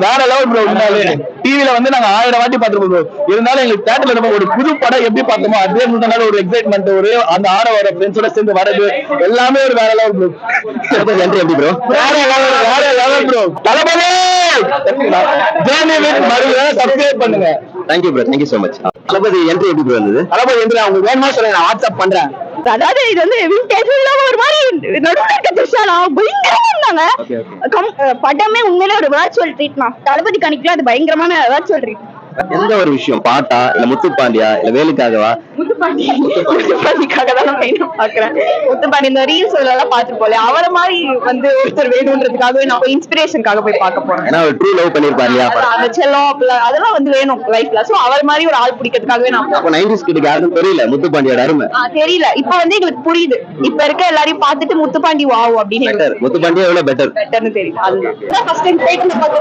வேற level bro. டிவில வந்து நாங்க 1000 வாட்டி பாத்துருப்போம் ப்ரோ. இருந்தாலும் எங்களுக்கு தியேட்டர்ல நம்ம ஒரு புது படம் எப்படி பார்த்தோமோ அதே மாதிரி ஒரு எக்ஸைட்மெண்ட், ஒரு அந்த வர ஃப்ரெண்ட்ஸோட சேர்ந்து வரது எல்லாமே ஒரு வேற லெவல் ப்ரோ. என்ட்ரி எப்படி ப்ரோ? வேற level bro. Thalapathy journey with Marudhu subscribe பண்ணுங்க. Thank you bro, thank you so much. Thalapathy entry எப்படி ப்ரோ இருந்தது? தளபதி என்ட்ரி அவங்க வேணுமா சொல்லுங்க, நான் வாட்ஸ்அப் பண்றேன். அதாவது இது வந்து ஒரு மாதிரி நடுவுல இருக்க திருஷாலா பயங்கரமா இருந்தாங்க. படமே உண்மையிலே ஒரு வர்ச்சுவல் ட்ரீட்மா. தளபதி கணிக்கல அது பயங்கரமான வர்ச்சுவல் ட்ரீட். எந்த ஒரு விஷயம், பாட்டா இல்ல முத்துப்பாண்டியா இல்ல வேலுக்காகவா? முத்துப்பாண்டிக்காக தான் நான் மெயினா பாக்குறேன். முத்துப்பாண்டி இந்த ரீல்ஸ் எல்லாம் பாத்துட்டு போல அவரை மாதிரி வந்து ஒருத்தர் வேணும்ன்றதுக்காகவே நான் இன்ஸ்பிரேஷனுக்காக போய் பார்க்க போறேன். ஏன்னா அவர் ட்ரூ லவ் பண்ணிருப்பாரு, அந்த செல்லம் அதெல்லாம் வந்து வேணும் லைஃப்ல. சோ அவர் மாதிரி ஒரு ஆள் பிடிக்கிறதுக்காகவே நான். அப்ப 90s கிட்க்கு யாருக்கும் தெரியல முத்துப்பாண்டியோட அருமை. தெரியல, இப்ப வந்து எங்களுக்கு புரியுது. இப்ப இருக்க எல்லாரையும் பார்த்துட்டு முத்துப்பாண்டி வாவ் அப்படின்னு. முத்துப்பாண்டியா எவ்வளவு பெட்டர்னு தெரியல. அதுதான் ஃபர்ஸ்ட் டைம்